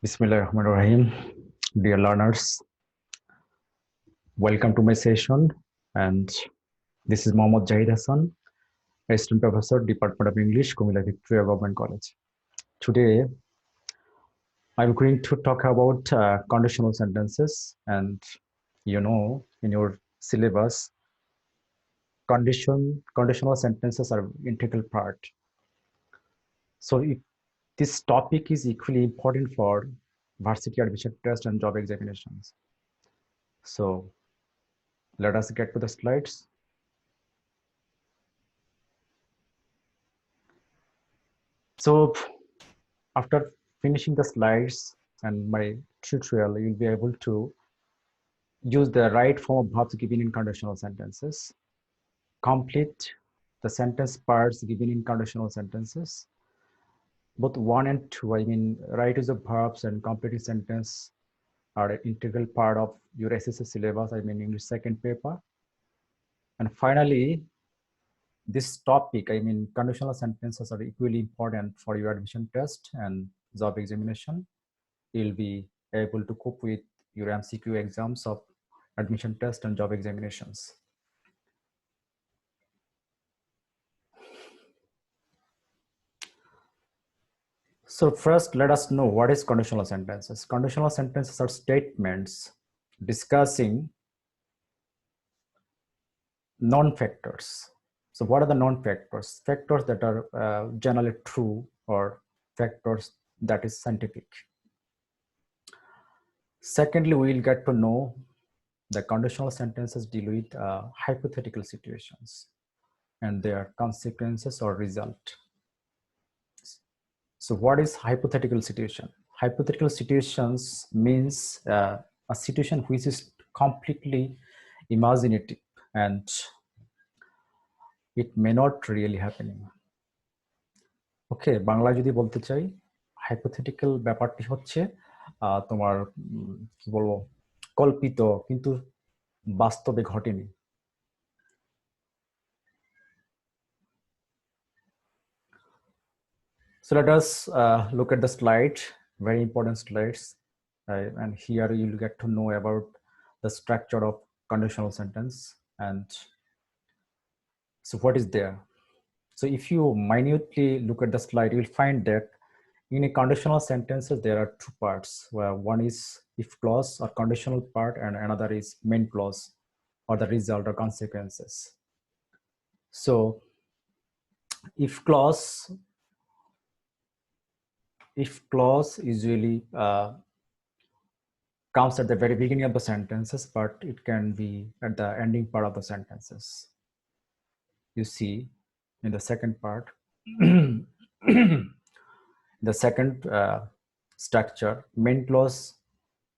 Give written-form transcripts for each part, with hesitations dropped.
Bismillahirrahmanirrahim. Dear learners, welcome to my session. And this is Mohammad Jahid Hassan, Assistant Professor, Department of English, Kumila Victoria Government College. Today, I'm going to talk about conditional sentences. And in your syllabus, conditional sentences are integral part. So this topic is equally important for varsity admission test and job examinations. So let us get to the slides. So after finishing the slides and my tutorial, you'll be able to use the right form of verbs given in conditional sentences, complete the sentence parts given in conditional sentences, both one and two. I mean, right use of verbs and completing sentence are an integral part of your SSC syllabus, I mean, English second paper. And finally, this topic, I mean, conditional sentences are equally important for your admission test and job examination. You'll be able to cope with your MCQ exams of admission test and job examinations. So first, let us know what is conditional sentences. Conditional sentences are statements discussing non-factors. So what are the non-factors? Factors that are generally true or factors that is scientific. Secondly, we will get to know the conditional sentences deal with hypothetical situations and their consequences or result. So what is hypothetical situation? Hypothetical situations means a situation which is completely imaginative and it may not really happening. ওকে, বাংলা যদি বলতে চাই, hypothetical ব্যাপারটি হচ্ছে তোমার কি বলবো, কল্পিত কিন্তু বাস্তবে ঘটেনি। So let us look at the slide, very important slides. And here you'll get to know about the structure of conditional sentence. And so what is there? So if you minutely look at the slide, you will find that in a conditional sentences, there are two parts, where one is if clause or conditional part and another is main clause or the result or consequences. So if clause usually comes at the very beginning of the sentences, but it can be at the ending part of the sentences. You see in the second part, the second structure, main clause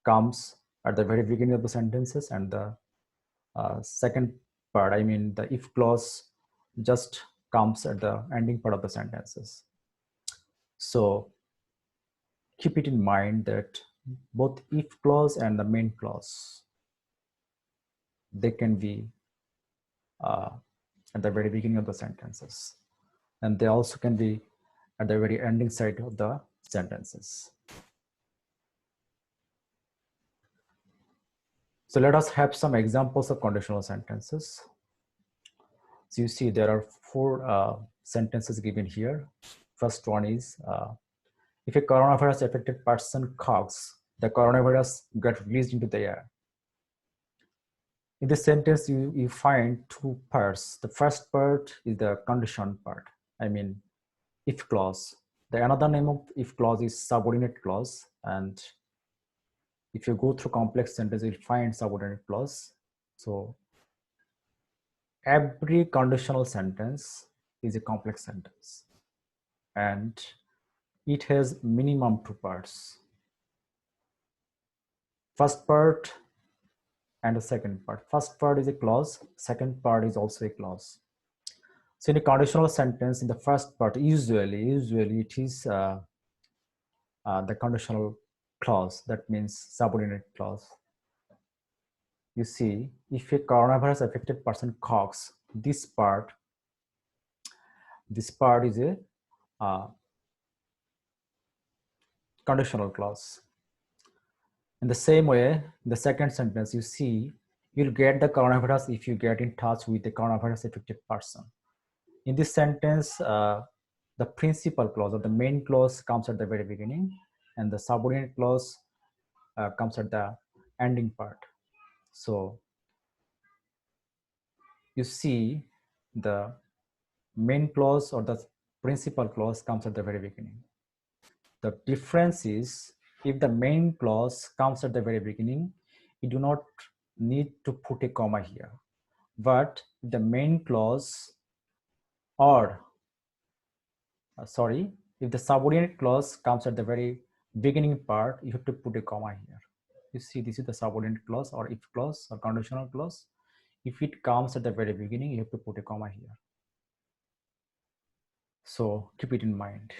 comes at the very beginning of the sentences, and the second part, I mean the if clause, just comes at the ending part of the sentences. So keep it in mind that both if clause and the main clause, they can be at the very beginning of the sentences, and they also can be at the very ending side of the sentences. So let us have some examples of conditional sentences. So you see there are four sentences given here. First one is, if a coronavirus affected person coughs, the coronavirus got released into the air. In this sentence, you find two parts. The first part is the condition part, I mean if clause. The another name of if clause is subordinate clause, and if you go through complex sentence, you'll find subordinate clause. So every conditional sentence is a complex sentence, and it has minimum two parts, first part and the second part. First part is a clause, second part is also a clause. So in a conditional sentence, in the first part, usually it is the conditional clause, that means subordinate clause. You see, if a coronavirus affected person coughs, this part is a conditional clause. In the same way, the second sentence, you see, you'll get the coronavirus if you get in touch with the coronavirus affected person. In this sentence, the principal clause or the main clause comes at the very beginning, and the subordinate clause comes at the ending part. So you see, the main clause or the principal clause comes at the very beginning. The difference is, if the main clause comes at the very beginning, you do not need to put a comma here. But the main clause or if the subordinate clause comes at the very beginning part, you have to put a comma here. You see, this is the subordinate clause or if clause or conditional clause. If it comes at the very beginning, you have to put a comma here. So keep it in mind.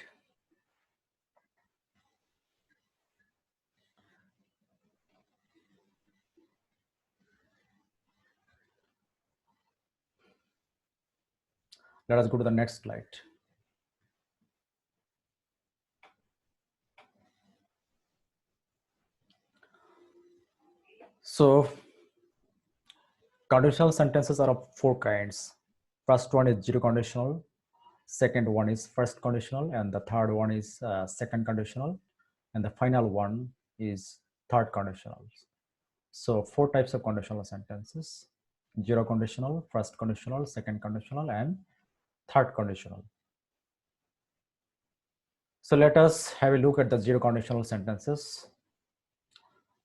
Let us go to the next slide. So conditional sentences are of four kinds. First one is zero conditional, second one is first conditional, and the third one is second conditional, and the final one is third conditional. So four types of conditional sentences: zero conditional, first conditional, second conditional, and third conditional. So let us have a look at the zero conditional sentences.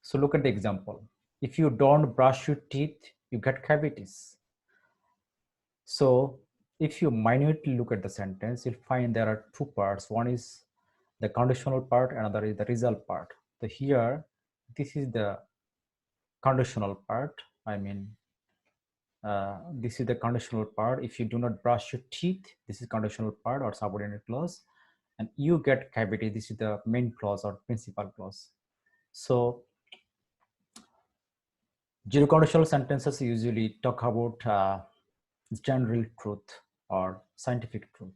So look at the example. If you don't brush your teeth, you get cavities. So if you minutely look at the sentence, you'll find there are two parts. One is the conditional part, another is the result part. So here, this is the conditional part. I mean, this is the conditional part. If you do not brush your teeth, this is conditional part or subordinate clause, and you get cavity, this is the main clause or principal clause. So zero conditional sentences usually talk about general truth or scientific truth.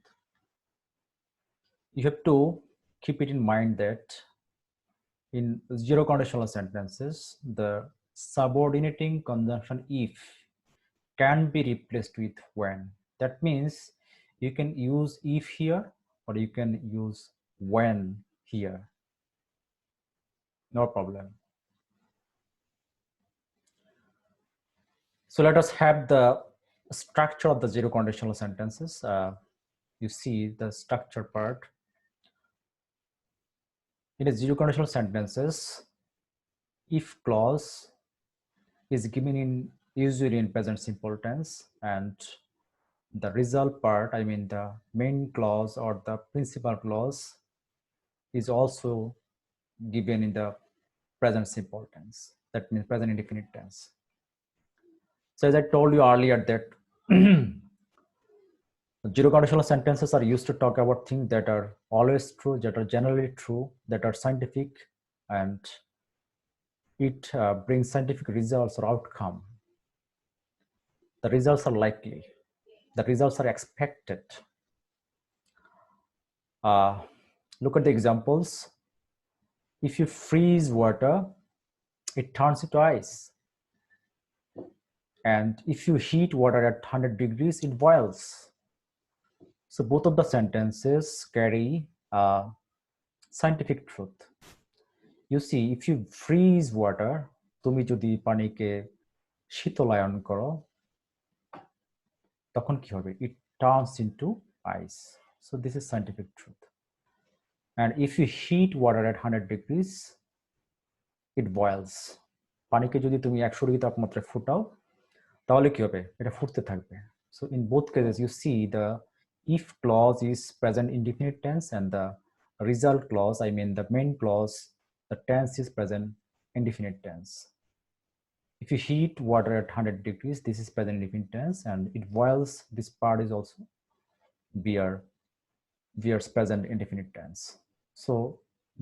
You have to keep it in mind that in zero conditional sentences, the subordinating conjunction if can be replaced with when. That means you can use if here or you can use when here. No problem. So let us have the structure of the zero conditional sentences. You see the structure part. In a zero conditional sentences, if clause is given in usually in present simple tense, and the result part, I mean the main clause or the principal clause, is also given in the present simple tense. That means present indefinite tense. So as I told you earlier that zero conditional sentences are used to talk about things that are always true, that are generally true, that are scientific, and it brings scientific results or outcome. The results are likely. The results are expected. Look at the examples. If you freeze water, it turns into ice. And if you heat water at 100 degrees, it boils. So both of the sentences carry scientific truth. You see, if you freeze water, তুমি যদি পানিকে শীতলায়ন করো, তখন কি হবে? It turns into ice. So this is scientific truth. And if you heat water at 100 degrees, it boils. পানিকে যদি তুমি 100 ডিগ্রি তাপমাত্রায় ফুটাও, তাহলে কি হবে? এটা ফুটতে থাকবে. So in both cases, you see the if clause is present indefinite tense, and the result clause, I mean the main clause, the tense is present indefinite tense. If you heat water at 100 degrees, this is present indefinite tense, and it boils, this part is also bears present indefinite tense. So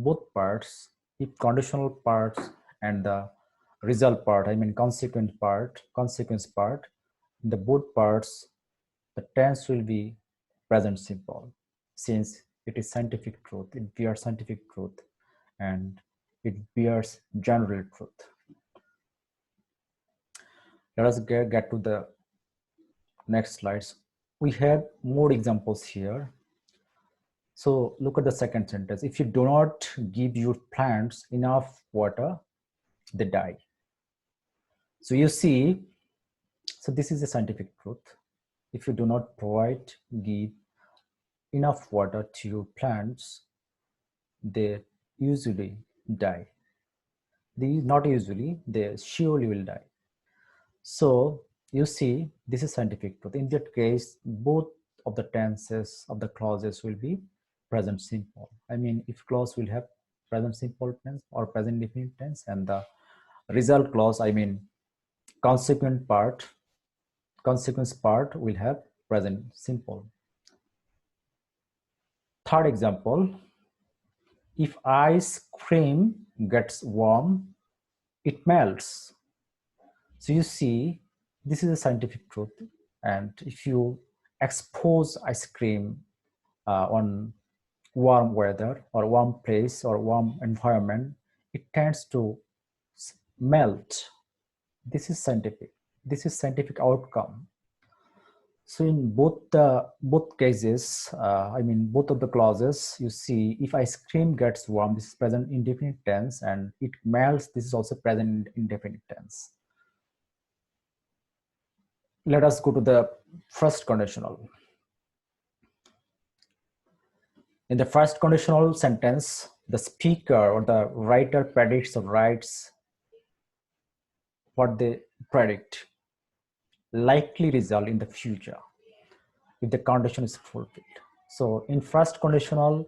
both parts, if conditional parts and the result part, I mean consequence part, in the both parts, the tense will be present simple, since it is scientific truth, it bears scientific truth, and it bears general truth. Let us get to the next slides. We have more examples here. So look at the second sentence. If you do not give your plants enough water, they die. So you see, so this is a scientific truth. If you do not give enough water to your plants, they usually die. Not usually, they surely will die. So you see, this is scientific truth. In that case, both of the tenses of the clauses will be present simple. I mean, if clause will have present simple tense or present indefinite tense, and the result clause, I mean, consequence part will have present simple. Third example, if ice cream gets warm, it melts. So you see, this is a scientific truth. And if you expose ice cream on warm weather or warm place or warm environment, it tends to melt. This is scientific. This is scientific outcome. So in both cases, I mean both of the clauses, you see if ice cream gets warm, this is present indefinite tense, and it melts, this is also present indefinite tense. Let us go to the first conditional. In the first conditional sentence, the speaker or the writer predicts or writes what they predict likely result in the future if the condition is fulfilled. So in first conditional,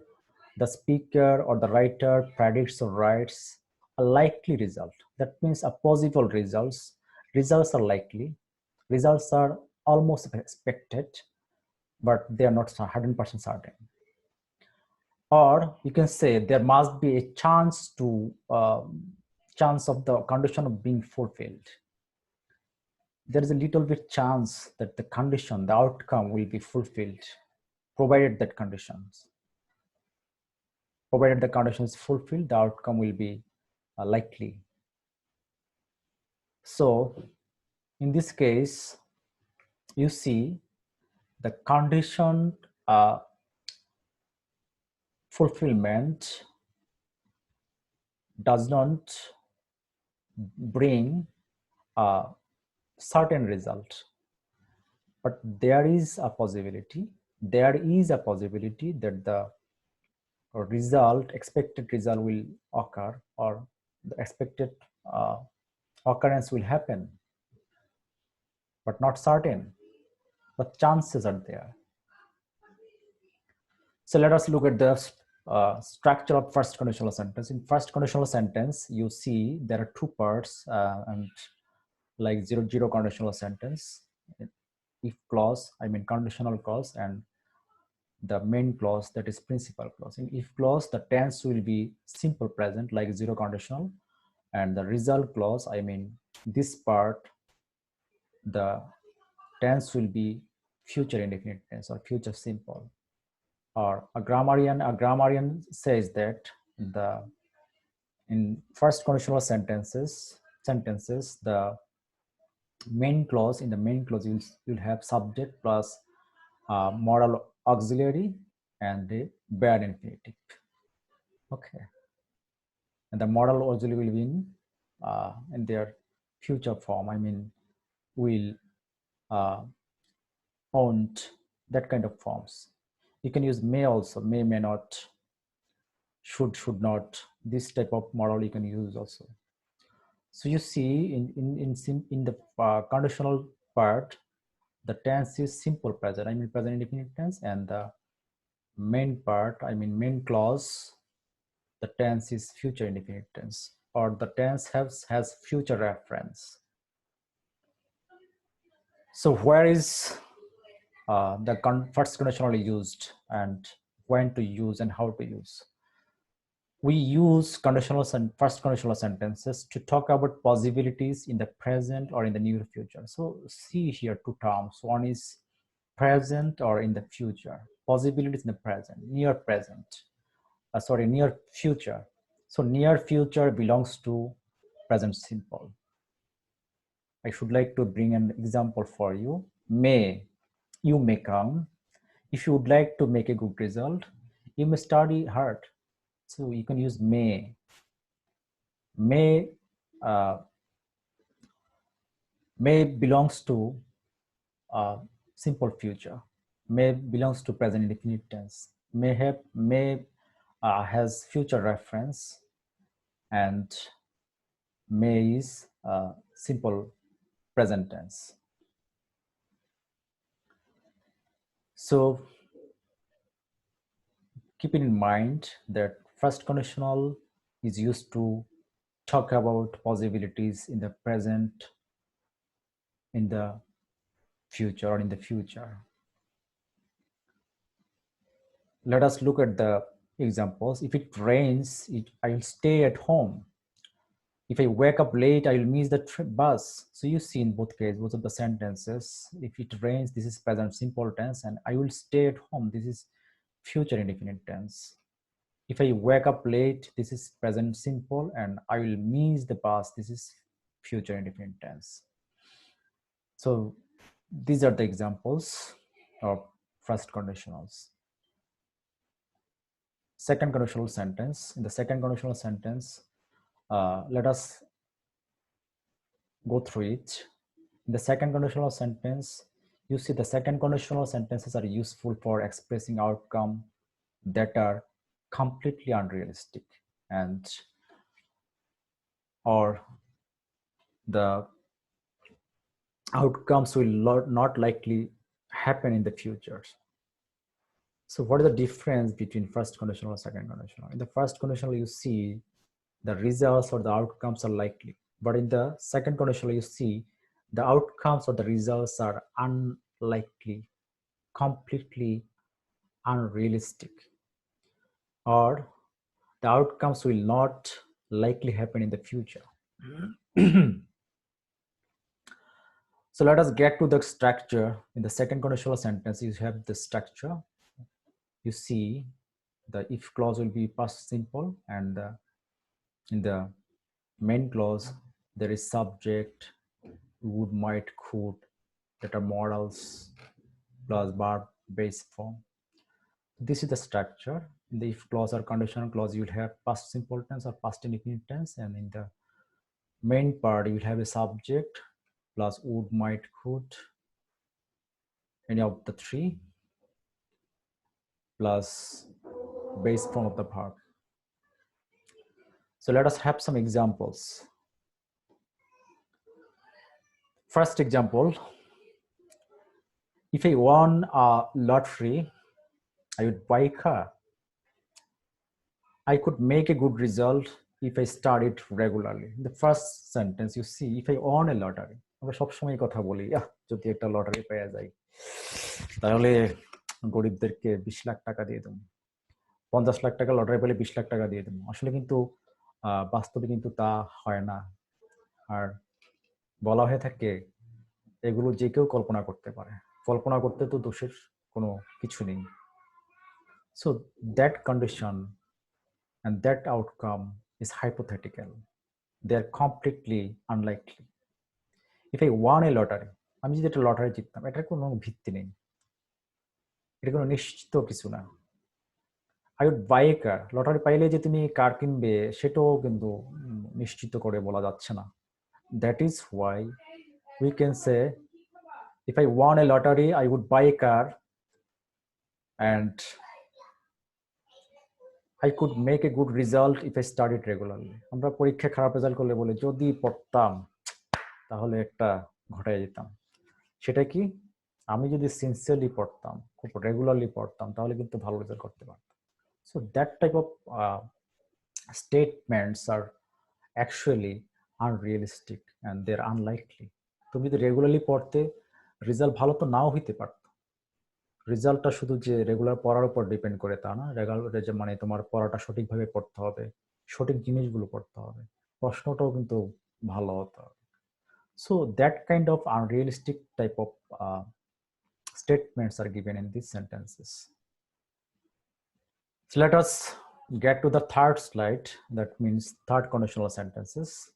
the speaker or the writer predicts or writes a likely result. That means a possible results. Results are likely. Results are almost expected, but they are not 100% certain. Or you can say there must be a chance of the condition of being fulfilled. There is a little bit chance that the condition, the outcome will be fulfilled, provided the condition is fulfilled, the outcome will be likely. So in this case, you see the condition fulfillment does not bring a certain result, but there is a possibility that the expected result will occur, or the expected occurrence will happen, but not certain, but chances are there. So let us look at the structure of first conditional sentence. In first conditional sentence, you see there are two parts, and like zero conditional sentence, if clause, I mean conditional clause, and the main clause, that is principal clause. In if clause, the tense will be simple present like zero conditional, and the result clause, I mean this part, the tense will be future indefinite tense or future simple. Or a grammarian says that in first conditional sentences, the main clause, in the main clause you'll have subject plus modal auxiliary and the bare infinitive. Okay, and the modal auxiliary will be in their future form. I mean, will owned, that kind of forms. You can use may also, may not, should not. This type of model you can use also. So you see in the conditional part, the tense is simple present, I mean present indefinite tense, and the main part, I mean main clause, the tense is future indefinite tense, or the tense has future reference. So where is the first conditional used, and when to use and how to use? We use first conditional sentences to talk about possibilities in the present or in the near future. So see here two terms. One is present or in the future. Possibilities in the present, near future. So near future belongs to present simple. I should like to bring an example for you. May, you may come. If you would like to make a good result, you may study hard. So you can use may. May may belongs to simple future. May belongs to present indefinite tense. May has future reference, and may is simple present tense. So keep in mind that first conditional is used to talk about possibilities in the present, in the future, or in the future. Let us look at the examples. If it rains, I will stay at home. If I wake up late, I will miss the bus. So you see in both cases, both of the sentences, if it rains, this is present simple tense, and I will stay at home, this is future indefinite tense. If I wake up late, this is present simple, and I will miss the bus, this is future indefinite tense. So these are the examples of first conditionals. Second conditional sentence. In the second conditional sentence, let us go through it. In the second conditional sentence, you see the second conditional sentences are useful for expressing outcome that are completely unrealistic, and or the outcomes will not likely happen in the future. So what is the difference between first conditional and second conditional? In the first conditional, you see the results or the outcomes are likely, but in the second conditional, you see the outcomes or the results are unlikely, completely unrealistic, or the outcomes will not likely happen in the future. So let us get to the structure. In the second conditional sentence, you have the structure. You see the if clause will be past simple, and in the main clause, there is subject, would, might, could, that are modals, plus verb base form. This is the structure. In the if clause or conditional clause, you will have past simple tense or past indefinite tense, and in the main part, you will have a subject plus would, might, could, any of the three, plus base form of the verb. So let us have some examples. First example, if I won a lottery, I would buy a car. I could make a good result if I studied regularly. The first sentence, you see, if I won a lottery, আমরা সবসময় কথা বলি যদি একটা lottery পেয়ে যাই তাহলে গরিবদেরকে 20 লাখ টাকা দিয়ে দেব, 50 লাখ টাকা লটারি পেলে 20 লাখ টাকা দিয়ে দেব। আসলে কিন্তু বাস্তবে কিন্তু তা হয় না। আর বলা হয়ে থাকে এগুলো যে কেউ কল্পনা করতে পারে, কল্পনা করতে তো দোষের কোনো কিছু নেই। So that condition and that outcome is hypothetical. They are completely unlikely. If I won a lottery, আমি যদি একটা লটারি জিততাম, এটার কোনো ভিত্তি নেই, এটা কোনো নিশ্চিত কিছু না। I would buy a car, lottery পাইলে যে তুমি কার কিনবে সেটাও কিন্তু নিশ্চিত করে বলা যাচ্ছে না। That is why we can say if I won a lottery, I would buy a car and I could make a good result if I studied regularly. আমরা পরীক্ষায় খারাপ রেজাল্ট করলে বলে যদি পড়তাম তাহলে একটা ঘটায় যেতাম। সেটা কি? আমি যদি সিনসিয়ারলি পড়তাম, খুব রেগুলারলি পড়তাম তাহলে কিন্তু ভালো রেজাল্ট করতে পারতাম। So that type of statements are actually unrealistic and they're unlikely. তুমি যদি রেগুলারলি পড়তে রেজাল্ট ভালো তো নাও হইতে পারত। রেজাল্টটা শুধু যে রেগুলার পড়ার উপর ডিপেন্ড করে তা না, রেগুলার মানে তোমার পড়াটা সঠিকভাবে পড়তে হবে, সঠিক জিনিসগুলো পড়তে হবে, প্রশ্নটাও কিন্তু ভালো হতে হবে। So that kind of unrealistic type of statements are given in these sentences. So let us get to the third slide, that means third conditional sentences.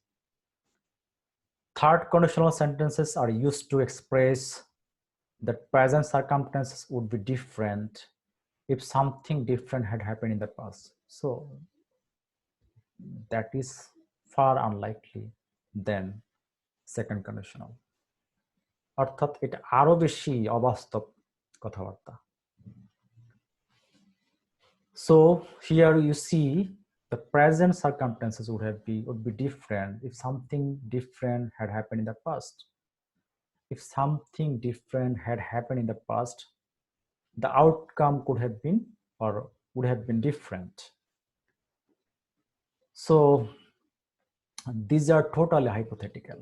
Third conditional sentences are used to express that present circumstances would be different if something different had happened in the past. So that is far unlikely than second conditional. অর্থাৎ এটা আরো বেশি অবাস্তব কথাবার্তা. So here you see the present circumstances would be different if something different had happened in the past. If something different had happened in the past, the outcome could have been or would have been different. So these are totally hypothetical,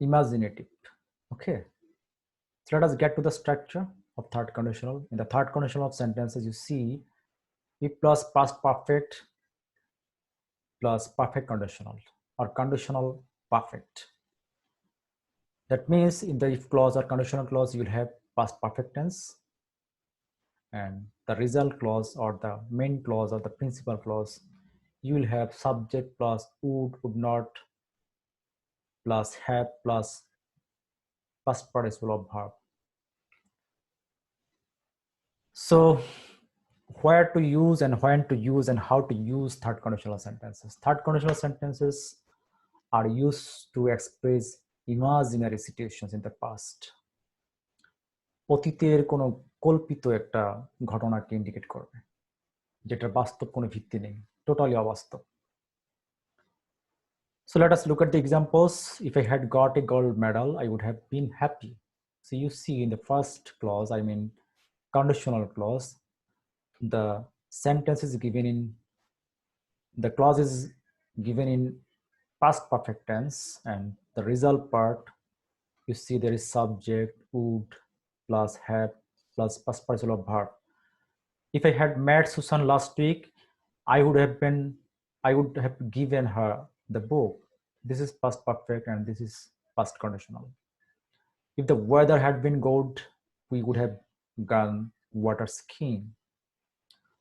imaginative. Okay, so let us get to the structure of third conditional. In the third conditional of sentences, you see if plus past perfect plus perfect conditional or conditional perfect. That means in the if clause or conditional clause, you'll have past perfect tense, and the result clause or the main clause or the principal clause, you will have subject plus would not plus have plus past participle of verb. So where to use and when to use and how to use third conditional sentences. Third conditional sentences are used to express imaginary situations in the past. অতীতের কোনো কল্পিত একটা ঘটনাকে indicate করবে, যেটার বাস্তব কোনো ভিত্তি নেই, টোটালি অবাস্তব. So let us look at the examples. If I had got a gold medal, I would have been happy. So you see in the first clause, I mean conditional clause, the sentence is given in, the clause is given in past perfect tense, and the result part, you see there is subject, would, plus have, plus past participle of verb. If I had met Susan last week, I would have given her the book. This is past perfect and this is past conditional. If the weather had been good, we would have gone water skiing.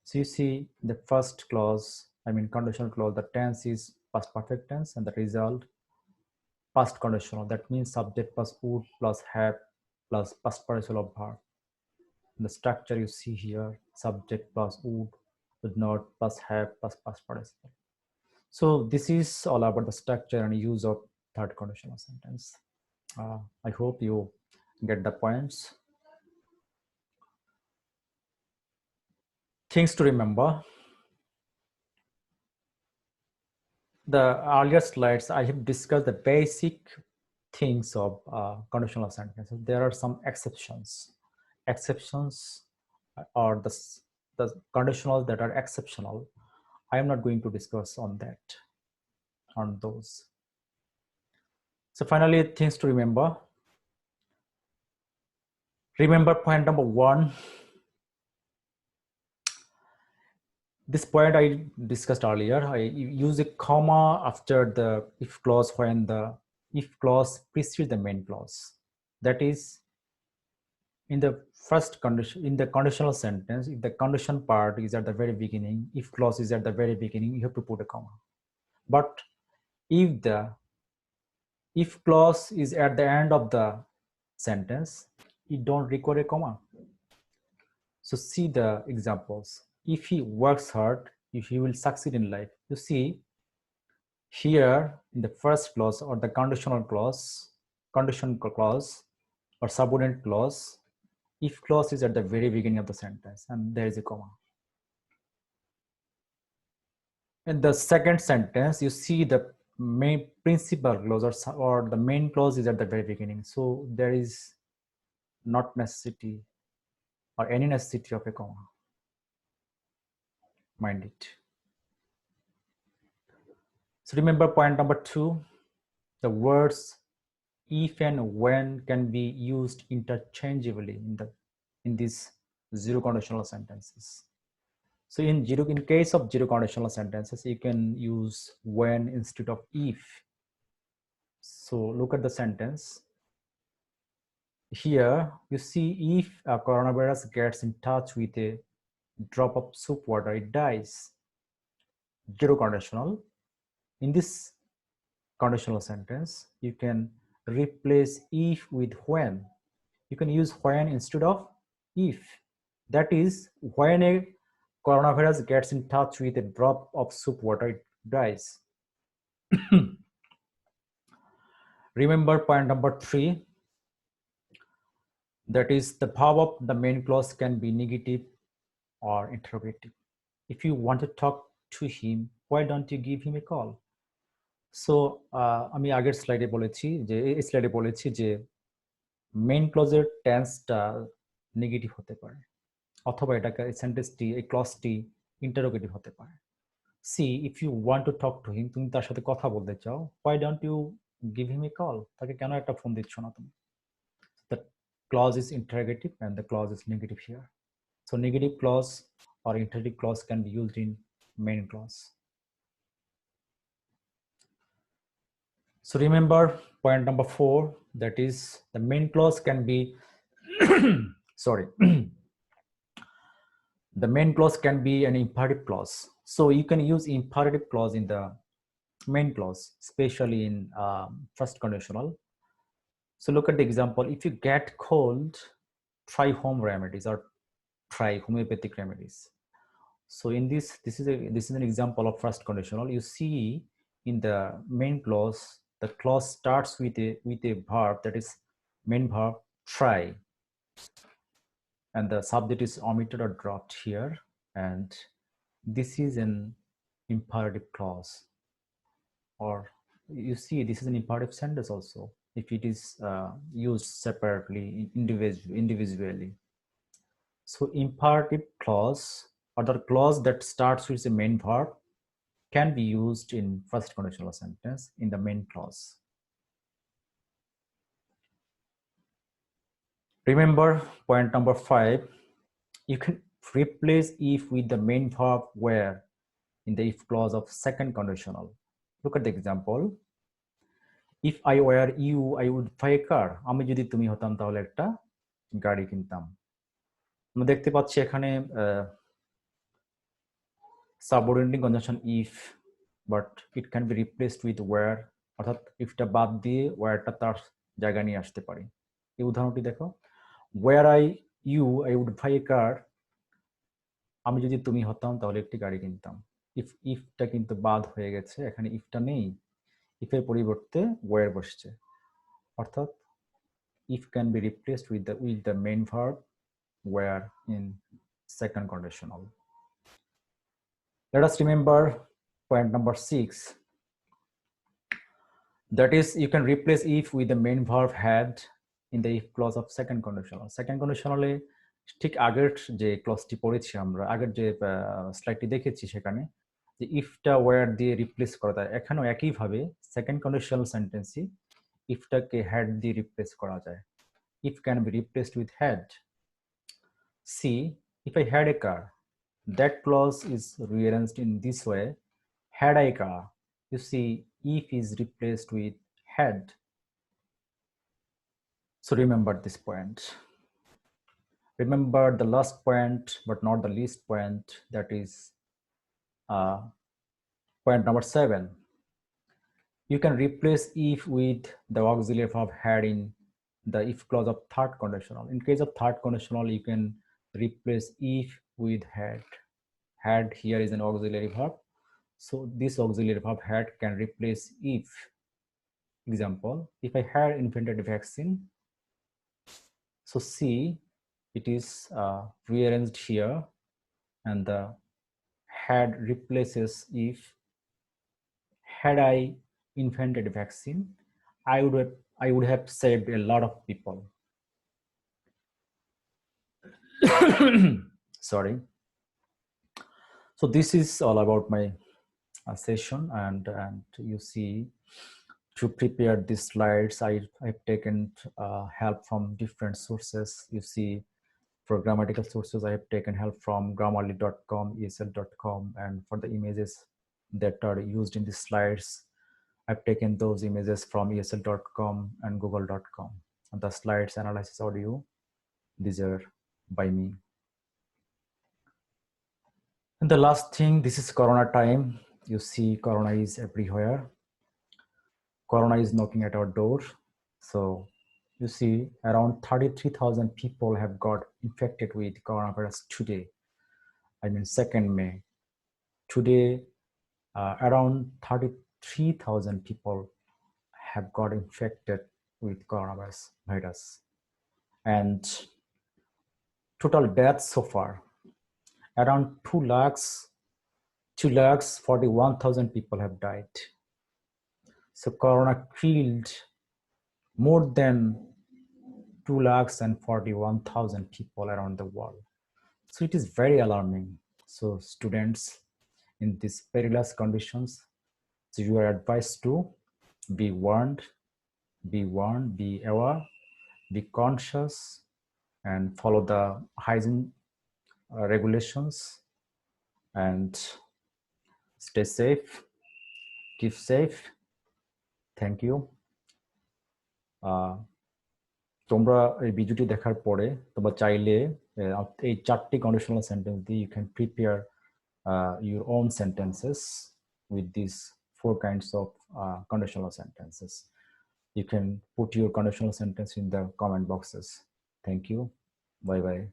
So you see the first clause, I mean conditional clause, the tense is past perfect tense and the result past conditional. That means subject plus would plus have plus past participle of verb. The structure you see here, subject plus would not plus have plus past participle. So this is all about the structure and use of third conditional sentence. I hope you get the points. Things to remember. The earlier slides, I have discussed the basic things of conditional sentences. There are some exceptions. Exceptions are the conditionals that are exceptional. I am not going to discuss on those. So finally, things to remember. Remember point number 1. This point I discussed earlier. I use a comma after the if clause when the if clause precedes the main clause. That is, in the first condition, in the conditional sentence, if the condition part is at the very beginning, if clause is at the very beginning, you have to put a comma. But if the if clause is at the end of the sentence, you don't require a comma. So see the examples. If he works hard, he will succeed in life. You see here in the first clause or the conditional clause, condition clause or subordinate clause, if clause is at the very beginning of the sentence and there is a comma. In the second sentence, you see the main principal clause or the main clause is at the very beginning. So there is not necessity or any necessity of a comma. Mind it. So remember point number 2, the words if and when can be used interchangeably in these zero conditional sentences. So in case of zero conditional sentences, you can use when instead of if. So look at the sentence. Here you see if a coronavirus gets in touch with a drop of soup water, it dies. zero conditional. In this conditional sentence, you can replace if with when. You can use when instead of if. That is, when a coronavirus gets in touch with a drop of soup water, it dies. Remember point number 3, that is the verb of the main clause can be negative or interrogative. If you want to talk to him, why don't you give him a call? So আমি আগের স্লাইডে বলেছি যে এই স্লাইডে বলেছি যে main ক্লজের টেন্সটা negative হতে পারে অথবা এটাকে সেন্টেন্সটি এই ক্লজটি ইন্টারোগেটিভ হতে পারে। C if you want to talk to him, তুমি তার সাথে কথা বলতে চাও, why don't you give him a call, তাকে কেন একটা ফোন দিচ্ছ না তুমি? The clause is interrogative and the clause is negative here. So negative clause or interrogative clause can be used in main clause. So remember point number 4, that is the main clause can be sorry the main clause can be an imperative clause. So you can use imperative clause in the main clause, especially in first conditional. So look at the example. If you get cold, try home remedies or try homeopathic remedies. So in this is an example of first conditional. You see in the main clause, the clause starts with a verb, that is main verb try, and the subject is omitted or dropped here, and this is an imperative clause, or you see this is an imperative sentence also if it is used separately individually. So imperative clause, or the clause that starts with the main verb, can be used in first conditional sentence in the main clause. Remember point number 5, you can replace if with the main verb where in the if clause of second conditional. Look at the example. If I were you, I would buy a car. আমি যদি তুমি হতাম তাহলে একটা গাড়ি কিনতাম। আমরা দেখতে পাচ্ছি এখানে subordinating conjunction if, but it can be replaced with where, অর্থাৎ ইফটা বাদ দিয়ে ওয়্যারটা তার জায়গা নিয়ে আসতে পারি। এই উদাহরণটি দেখো, where I would buy a car, আমি যদি তুমি হতাম তাহলে একটি গাড়ি কিনতাম। ইফটা কিন্তু বাদ হয়ে গেছে, এখানে ইফটা নেই, ইফের পরিবর্তে where বসছে, অর্থাৎ if can be replaced with the main verb where in second conditional. Let us remember point number 6, that is you can replace if with the main verb had in the if clause of second conditional. Second conditional এ ঠিক আগের যে ক্লজটি পড়েছি আমরা, আগের যে স্লাইডটি দেখেছি সেখানে যে ইফটা ওয়্যার দিয়ে রিপ্লেস করা যায়, এখানেও একইভাবে সেকেন্ড কন্ডিশনাল সেন্টেন্সে ইফটাকে হ্যাড দিয়ে রিপ্লেস করা যায়। If can be replaced with had. See, if I had a car, that clause is rearranged in this way. Had I a car, you see if is replaced with had. So remember this point. Remember the last point, but not the least point, that is point number 7. You can replace if with the auxiliary verb had in the if clause of third conditional. In case of third conditional, you can replace if with had. Had here is an auxiliary verb, so this auxiliary verb had can replace if. Example, if I had invented a vaccine, so see it is rearranged here, and the had replaces if. Had I invented a vaccine, I would have saved a lot of people. Sorry. So this is all about my session, and you see, to prepare these slides, I've taken help from different sources. You see, for grammatical sources, I have taken help from grammarly.com, esl.com, and for the images that are used in these slides, I've taken those images from esl.com and google.com. And the slides analysis audio, these are by me. And the last thing, this is Corona time. You see corona is everywhere. Corona is knocking at our door. So you see around 33,000 people have got infected with coronavirus today. I mean, 2nd May. Today, around 33,000 people have got infected with coronavirus virus. And total deaths so far, around 2,41,000 people have died. So corona killed more than 2,41,000 people around the world. So it is very alarming. So students in these perilous conditions, so you are advised to be warned, be aware, be conscious, and follow the hygiene regulations, and stay safe, keep safe. Thank you. তোমরা এই ভিডিওটি দেখার পরে তোমরা চাইলে এই 4টি conditional sentence দিয়ে you can prepare your own sentences with these 4 kinds of conditional sentences. You can put your conditional sentence in the comment boxes. Thank you. Bye bye.